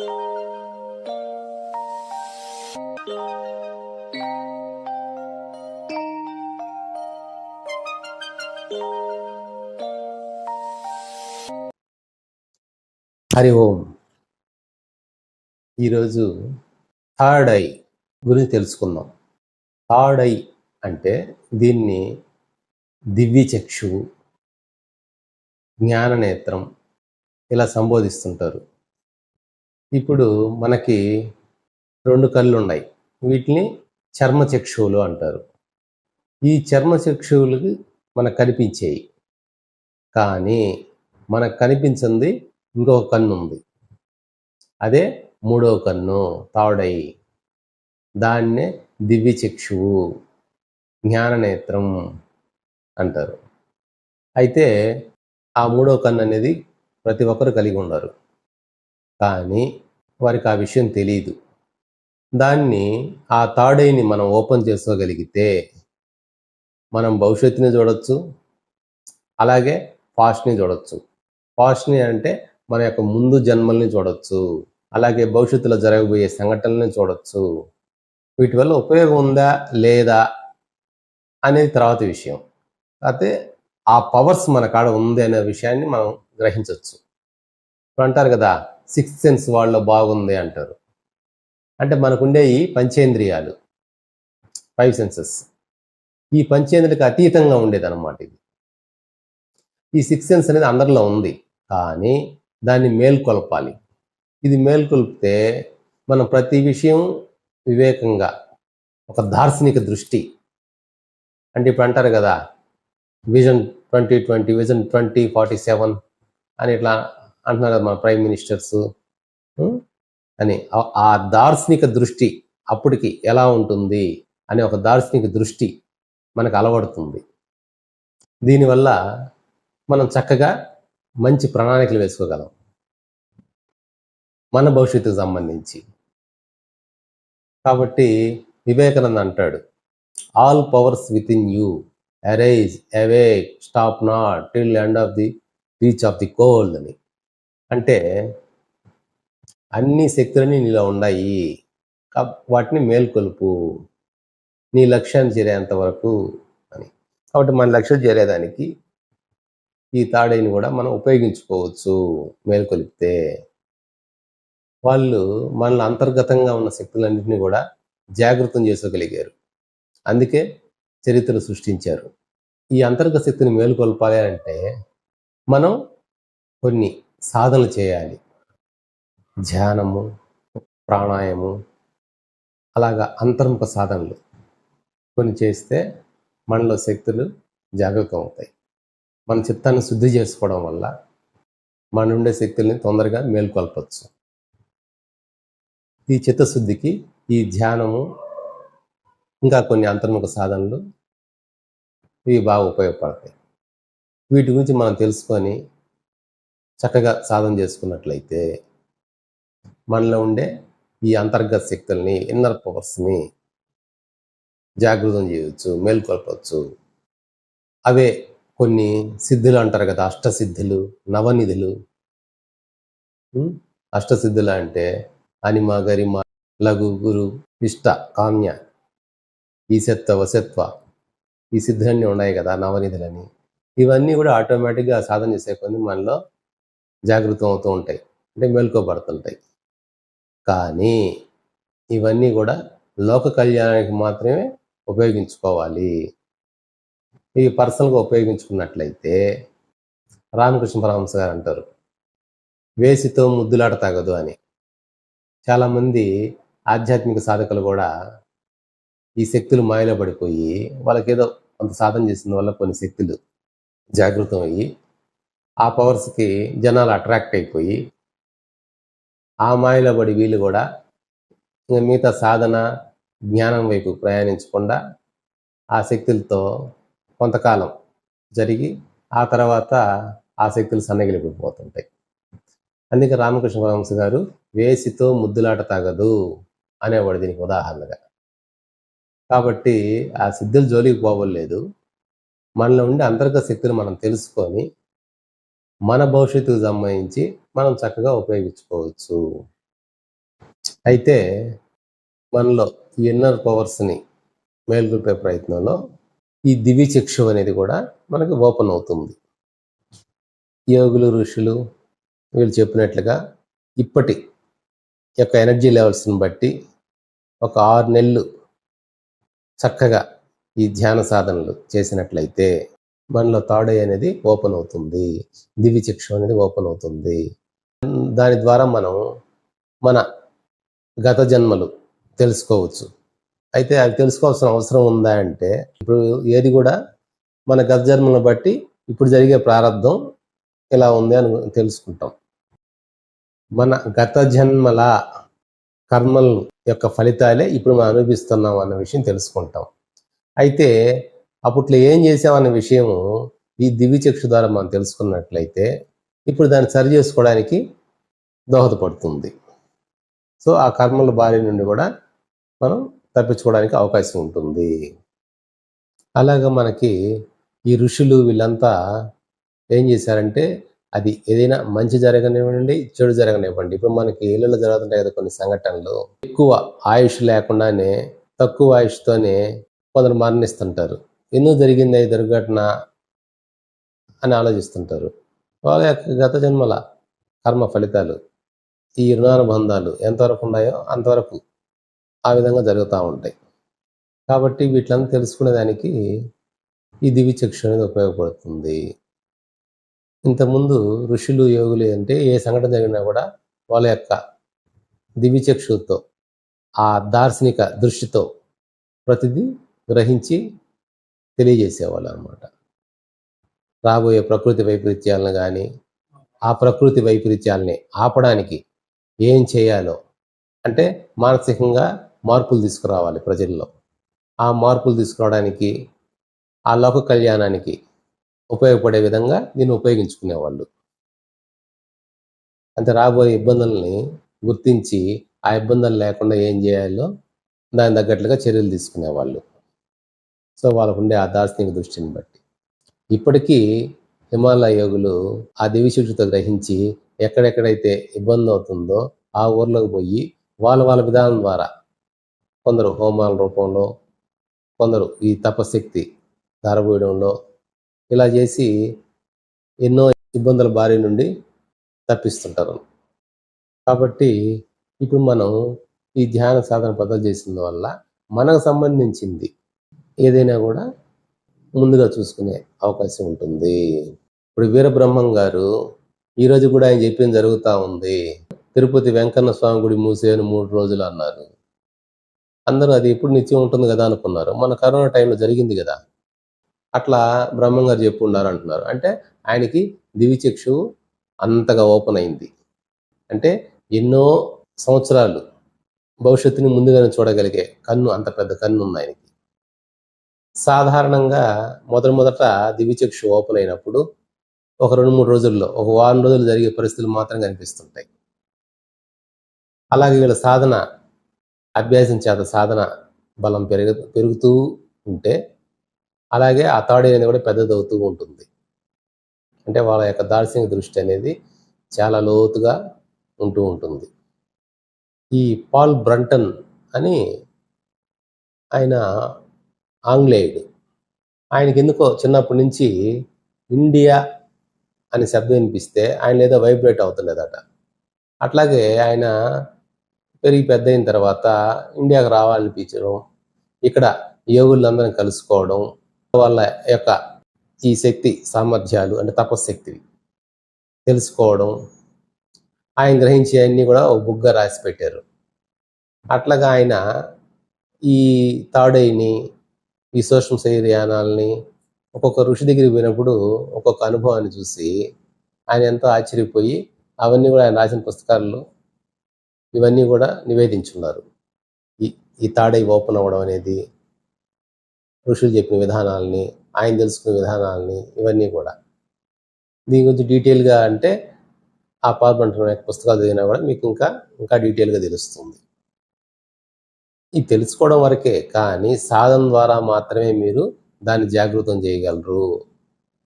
హరి ఓం. ఈరోజు third I గురించి తెలుసుకుందాం. థర్డ్ ఐ అంటే దీన్ని దివ్యచక్షువు, జ్ఞాననేత్రం ఇలా సంబోధిస్తుంటారు. ఇప్పుడు మనకి 2 కళ్ళు ఉన్నాయి, వీటిని చర్మచక్షువులు అంటారు. ఈ చర్మచక్షువులకి మనకు కనిపించేవి, కానీ మనకు కనిపించింది ఇంకొక కన్ను ఉంది, అదే 3వ కన్ను, థర్డ్ ఐ. దాన్నే దివ్యచక్షువు, జ్ఞాననేత్రం అంటారు. అయితే ఆ 3వ కన్ను అనేది ప్రతి ఒక్కరు కలిగి ఉన్నారు, కానీ వారికి ఆ విషయం తెలియదు. దాన్ని, ఆ థర్డ్ ఐని మనం ఓపెన్ చేసుకోగలిగితే మనం భవిష్యత్తుని చూడొచ్చు, అలాగే పాస్ట్ని చూడొచ్చు. పాస్ట్ని అంటే మన యొక్క ముందు జన్మల్ని చూడొచ్చు, అలాగే భవిష్యత్తులో జరగబోయే సంఘటనల్ని చూడొచ్చు. వీటి వల్ల ఉపయోగం ఉందా లేదా అనేది తర్వాత విషయం. అయితే ఆ పవర్స్ మన కాడ ఉంది అనే విషయాన్ని మనం గ్రహించవచ్చు. ఇప్పుడు అంటారు కదా, 6th సెన్స్ వాళ్ళలో బాగుంది అంటారు. అంటే మనకుండే ఈ పంచేంద్రియాలు, 5 సెన్సెస్, ఈ పంచేంద్రియాలకు అతీతంగా ఉండేదన్నమాట ఇది. ఈ 6th సెన్స్ అనేది అందరిలో ఉంది, కానీ దాన్ని మేల్కొల్పాలి. ఇది మేల్కొల్పితే మనం ప్రతి విషయం వివేకంగా, ఒక దార్శనిక దృష్టి, అంటే ఇప్పుడు అంటారు కదా విజన్ 2020, విజన్ 2047 అని ఇట్లా అంటున్నారు కదా మన ప్రైమ్ మినిస్టర్స్ అని. ఆ దార్శనిక దృష్టి అప్పటికి ఎలా ఉంటుంది అనే ఒక దార్శనిక దృష్టి మనకు అలవడుతుంది. దీనివల్ల మనం చక్కగా మంచి ప్రణాళికలు వేసుకోగలం మన భవిష్యత్తుకు సంబంధించి. కాబట్టి వివేకానంద అంటాడు, all powers with in you arise, awake, stop not till end of the reach of the cold అని. అంటే అన్ని శక్తులని నీలో ఉన్నాయి, వాటిని మేల్కొలుపు నీ లక్ష్యాన్ని చేరేంత వరకు అని. కాబట్టి మన లక్ష్యం చేరేదానికి ఈ థర్డ్ ఐని కూడా మనం ఉపయోగించుకోవచ్చు మేల్కొలిపితే. వాళ్ళు మనలో అంతర్గతంగా ఉన్న శక్తులన్నింటినీ కూడా జాగృతం చేసుకోగలిగారు, అందుకే చరిత్రను సృష్టించారు. ఈ అంతర్గత శక్తిని మేలుకొల్పాలి అంటే మనం కొన్ని సాధనలు చేయాలి, ధ్యానము, ప్రాణాయామం, అలాగా అంతర్ముఖ సాధనలు కొన్ని చేస్తే మనలో శక్తులు జాగృతం అవుతాయి. మన చిత్తాన్ని శుద్ధి చేసుకోవడం వల్ల మన ఉండే శక్తుల్ని తొందరగా మేల్కొల్పచ్చు. ఈ చిత్తశుద్ధికి ఈ ధ్యానము, ఇంకా కొన్ని అంతర్ముఖ సాధనలు ఇవి బాగా ఉపయోగపడతాయి. వీటి గురించి మనం తెలుసుకొని చక్కగా సాధన చేసుకున్నట్లయితే మనలో ఉండే ఈ అంతర్గత శక్తుల్ని, ఇన్నర్ పవర్స్ని జాగృతం చేయవచ్చు, మేల్కొల్పవచ్చు. అవే కొన్ని సిద్ధులు అంటారు కదా, అష్టసిద్ధులు, నవనిధులు. అష్టసిద్ధులు అంటే అనిమ, గరిమ, లఘు, గురు, ఇష్ట, కామ్య, ఈశత్వ, వశత్వ, ఈ సిద్ధులన్నీ ఉన్నాయి కదా నవనిధులని. ఇవన్నీ కూడా ఆటోమేటిక్గా సాధన చేసే కొన్ని మనలో జాగృతం అవుతూ ఉంటాయి, అంటే మేల్కోబడుతుంటాయి. కానీ ఇవన్నీ కూడా లోక కళ్యాణానికి మాత్రమే ఉపయోగించుకోవాలి. ఇవి పర్సనల్గా ఉపయోగించుకున్నట్లయితే రామకృష్ణ పరమహంస గారు అంటారు, వేసితో ముద్దులాట తగదు అని. చాలామంది ఆధ్యాత్మిక సాధకులు కూడా ఈ శక్తులు మాయలో పడిపోయి, వాళ్ళకేదో కొంత సాధన చేసిన వల్ల కొన్ని శక్తులు జాగృతం అయ్యి ఆ పవర్స్కి జనాలు అట్రాక్ట్ అయిపోయి ఆ మాయలో పడి వీళ్ళు కూడా మిగతా సాధన, జ్ఞానం వైపు ప్రయాణించకుండా ఆ శక్తులతో కొంతకాలం జరిగి ఆ తర్వాత ఆ శక్తులు సన్నగిలిపోతుంటాయి. అందుకే రామకృష్ణ పరమహంస గారు వేసితో ముద్దులాట తగదు అనేవాడు దీనికి ఉదాహరణగా. కాబట్టి ఆ సిద్ధులు జోలికి పోవలేదు, మనలో ఉండే అంతర్గత శక్తులు మనం తెలుసుకొని మన భవిష్యత్తుకు సంబంధించి మనం చక్కగా ఉపయోగించుకోవచ్చు. అయితే మనలో ఈ ఇన్నర్ పవర్స్ని మేల్కొల్పే ప్రయత్నంలో ఈ దివ్య చక్షు అనేది కూడా మనకి ఓపెన్ అవుతుంది. యోగులు, ఋషులు వీళ్ళు చెప్పినట్లుగా ఇప్పటి యొక్క ఎనర్జీ లెవెల్స్ని బట్టి ఒక 6 నెలలు చక్కగా ఈ ధ్యాన సాధనలు చేసినట్లయితే మనలో థర్డ్ ఐ అనేది ఓపెన్ అవుతుంది, దివ్య చక్షు అనేది ఓపెన్ అవుతుంది. దాని ద్వారా మనం మన గత జన్మలు తెలుసుకోవచ్చు. అయితే అవి తెలుసుకోవాల్సిన అవసరం ఉందా అంటే, ఇప్పుడు ఏది కూడా మన గత జన్మలను బట్టి ఇప్పుడు జరిగే ప్రారంధం ఇలా ఉంది అని తెలుసుకుంటాం. మన గత జన్మల కర్మల యొక్క ఫలితాలే ఇప్పుడు మనం అనుభవిస్తున్నాం అన్న విషయం తెలుసుకుంటాం. అయితే అప్పట్లో ఏం చేసామన్న విషయము ఈ దివ్య చక్షు ద్వారా మనం తెలుసుకున్నట్లయితే ఇప్పుడు దాన్ని సరి చేసుకోవడానికి దోహదపడుతుంది. సో ఆ కర్మల బారి నుండి కూడా మనం తప్పించుకోవడానికి అవకాశం ఉంటుంది. అలాగా మనకి ఈ ఋషులు వీళ్ళంతా ఏం చేశారంటే, అది ఏదైనా మంచి జరగనివ్వండి, చెడు జరగనివ్వండి, ఇప్పుడు మనకి ఇళ్ళలో జరుగుతుంటాయి కదా కొన్ని సంఘటనలు, ఎక్కువ ఆయుష్ లేకుండానే తక్కువ ఆయుష్తోనే కొందరు మరణిస్తుంటారు. ఎందుకు జరిగింది ఈ దుర్ఘటన అని ఆలోచిస్తుంటారు. వాళ్ళ యొక్క గత జన్మల కర్మ ఫలితాలు, ఈ రుణానుబంధాలు ఎంతవరకు ఉన్నాయో అంతవరకు ఆ విధంగా జరుగుతూ ఉంటాయి. కాబట్టి వీటిని తెలుసుకునేదానికి ఈ దివ్య చక్షు అనేది ఉపయోగపడుతుంది. ఇంతకుముందు ఋషులు, యోగులు అంటే ఏ సంఘటన జరిగినా కూడా వాళ్ళ యొక్క దివ్య చక్షుతో, ఆ దార్శనిక దృష్టితో ప్రతిదీ గ్రహించి తెలియజేసేవాళ్ళు అన్నమాట. రాబోయే ప్రకృతి వైపరీత్యాలను కానీ, ఆ ప్రకృతి వైపరీత్యాలని ఆపడానికి ఏం చేయాలో, అంటే మానసికంగా మార్పులు తీసుకురావాలి ప్రజల్లో. ఆ మార్పులు తీసుకురావడానికి, ఆ లోక కళ్యాణానికి ఉపయోగపడే విధంగా దీన్ని ఉపయోగించుకునేవాళ్ళు. అంటే రాబోయే ఇబ్బందుల్ని గుర్తించి ఆ ఇబ్బందులు లేకుండా ఏం చేయాలో దానికి తగ్గట్లుగా చర్యలు తీసుకునేవాళ్ళు. సో వాళ్ళకు ఉండే ఆ దార్శనిక దృష్టిని బట్టి ఇప్పటికీ హిమాలయ యోగులు ఆ దివ్యశక్తితో గ్రహించి ఎక్కడెక్కడైతే ఇబ్బంది అవుతుందో ఆ ఊర్లోకి పోయి వాళ్ళ విధానం ద్వారా, కొందరు హోమాల రూపంలో, కొందరు ఈ తపశక్తి ధారపోయడంలో ఇలా చేసి ఎన్నో ఇబ్బందుల బారి నుండి తప్పిస్తుంటారు. కాబట్టి ఇప్పుడు మనం ఈ ధ్యాన సాధన పద్ధతి చేసిన వల్ల మనకు సంబంధించింది ఏదైనా కూడా ముందుగా చూసుకునే అవకాశం ఉంటుంది. ఇప్పుడు వీరబ్రహ్మం గారు ఈరోజు కూడా ఆయన చెప్పింది జరుగుతూ ఉంది. తిరుపతి వెంకన్న స్వామి గుడి మూసేయని 3 రోజులు అన్నారు. అందరూ అది ఎప్పుడు నిత్యం ఉంటుంది కదా అనుకున్నారు. మన కరోనా టైంలో జరిగింది కదా, అట్లా బ్రహ్మం గారు చెప్పు ఉన్నారు అంటున్నారు. అంటే ఆయనకి దివిచక్షు అంతగా ఓపెన్ అయింది. అంటే ఎన్నో సంవత్సరాలు భవిష్యత్తుని ముందుగానే చూడగలిగే కన్ను, అంత పెద్ద కన్ను ఉంది ఆయనకి. సాధారణంగా మొదట దివిచక్షు ఓపెన్ అయినప్పుడు ఒక 2-3 రోజుల్లో, ఒక వారం రోజులు జరిగే పరిస్థితులు మాత్రం కనిపిస్తుంటాయి. అలాగే వీళ్ళ సాధన అభ్యాసం చేత సాధన బలం పెరుగుతూ ఉంటే అలాగే ఆ తాడు అనేది కూడా పెద్దదవుతూ ఉంటుంది. అంటే వాళ్ళ యొక్క దార్శనిక దృష్టి అనేది చాలా లోతుగా ఉంటూ ఉంటుంది. ఈ పాల్ బ్రంటన్ అని ఆయన ఆంగ్లేయుడు. ఆయనకి ఎందుకో చిన్నప్పటి నుంచి ఇండియా అనే శబ్దం వినిపిస్తే ఆయన ఏదో వైబ్రేట్ అవుతుండేదట. అట్లాగే ఆయన పెరిగి పెద్ద అయిన తర్వాత ఇండియాకు రావాలనిపించడం, ఇక్కడ యోగులందరినీ కలుసుకోవడం, వాళ్ళ యొక్క ఈ శక్తి సామర్థ్యాలు అంటే తపశక్తి తెలుసుకోవడం, ఆయన గ్రహించే అన్నీ కూడా ఒక బుక్గా రాసి పెట్టారు. అట్లాగా ఆయన ఈ తాడైని, ఈ సూక్ష్మ శరీరయానాలని ఒక్కొక్క ఋషి దగ్గరికి పోయినప్పుడు ఒక్కొక్క అనుభవాన్ని చూసి ఆయన ఎంతో ఆశ్చర్యపోయి అవన్నీ కూడా ఆయన రాసిన పుస్తకాల్లో ఇవన్నీ కూడా నివేదించున్నారు. ఈ తాడై ఓపెన్ అవ్వడం అనేది, ఋషులు చెప్పిన విధానాలని, ఆయన తెలుసుకునే విధానాలని, ఇవన్నీ కూడా దీని గురించి డీటెయిల్గా అంటే ఆ పాల్పంటున్న పుస్తకాలు చదివినా కూడా మీకు ఇంకా డీటెయిల్గా తెలుస్తుంది. ఇది తెలుసుకోవడం వరకే, కానీ సాధన ద్వారా మాత్రమే మీరు దాన్ని జాగృతం చేయగలరు,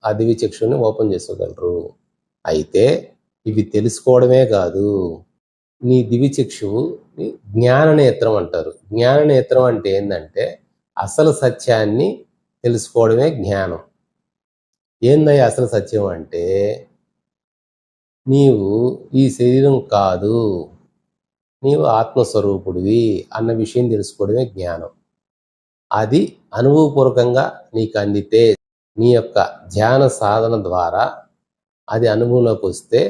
ఆ దివ్య చక్షుని ఓపెన్ చేసుకోగలరు. అయితే ఇవి తెలుసుకోవడమే కాదు, నీ దివిచక్షువు జ్ఞాననేత్రం అంటారు. జ్ఞాననేత్రం అంటే ఏంటంటే అసలు సత్యాన్ని తెలుసుకోవడమే జ్ఞానం. ఏందయ్య అసలు సత్యం అంటే నీవు ఈ శరీరం కాదు, నీవు ఆత్మస్వరూపుడివి అన్న విషయం తెలుసుకోవడమే జ్ఞానం. అది అనుభవపూర్వకంగా నీకు అందితే, నీ యొక్క ధ్యాన సాధన ద్వారా అది అనుభవంలోకి వస్తే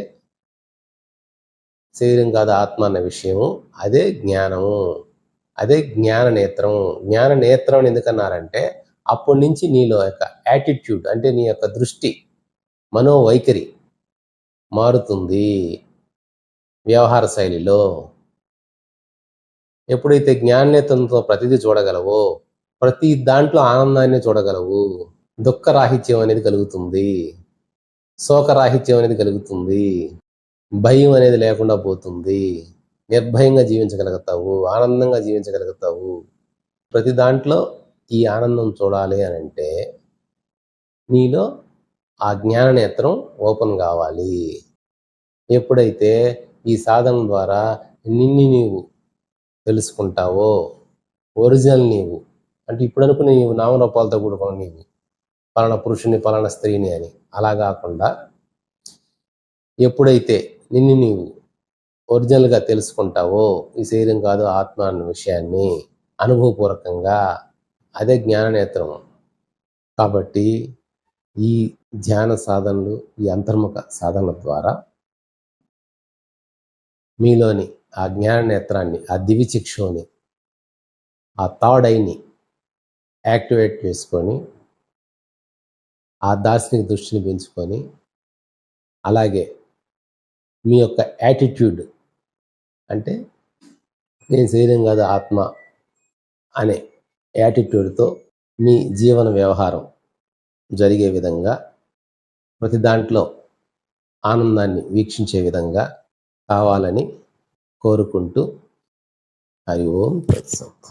శరీరం కాదు ఆత్మ అన్న విషయము, అదే జ్ఞానము, అదే జ్ఞాన నేత్రం. జ్ఞాన నేత్రం అని ఎందుకన్నారంటే అప్పటి నుంచి నీలో యొక్క యాటిట్యూడ్ అంటే నీ యొక్క దృష్టి, మనోవైఖరి మారుతుంది వ్యవహార శైలిలో. ఎప్పుడైతే జ్ఞాననేత్రంతో ప్రతిదీ చూడగలవో, ప్రతి దాంట్లో ఆనందాన్ని చూడగలవు, దుఃఖరాహిత్యం అనేది కలుగుతుంది, శోకరాహిత్యం అనేది కలుగుతుంది, భయం అనేది లేకుండా పోతుంది, నిర్భయంగా జీవించగలుగుతావు, ఆనందంగా జీవించగలుగుతావు. ప్రతి దాంట్లో ఈ ఆనందం చూడాలి అని అంటే నీలో ఆ జ్ఞాననేత్రం ఓపెన్ కావాలి. ఎప్పుడైతే ఈ సాధన ద్వారా నిన్ను నీవు తెలుసుకుంటావో, ఒరిజినల్ నీవు అంటే ఇప్పుడు అనుకుని నీవు నామరూపాలతో కూడుకున్న నీవు, పలానా పురుషుని పలానా స్త్రీని అని అలా కాకుండా ఎప్పుడైతే నిన్ను నీవు ఒరిజినల్గా తెలుసుకుంటావో, ఈ శరీరం కాదు ఆత్మ అన్న విషయాన్ని అనుభవపూర్వకంగా, అదే జ్ఞాననేత్రం. కాబట్టి ఈ ధ్యాన సాధనలు, ఈ అంతర్ముఖ సాధనల ద్వారా మీలోని ఆ జ్ఞాననేత్రాన్ని, ఆ దివిచక్షుని, ఆ థర్డ్ ఐని యాక్టివేట్ చేసుకొని ఆ దార్శనిక దృష్టిని పెంచుకొని, అలాగే మీ యొక్క యాటిట్యూడ్ అంటే నేను శరీరం కాదు ఆత్మ అనే యాటిట్యూడ్తో మీ జీవన వ్యవహారం జరిగే విధంగా, ప్రతి దాంట్లో ఆనందాన్ని వీక్షించే విధంగా కావాలని కోరుకుంటూ హరి ఓం తత్సత్.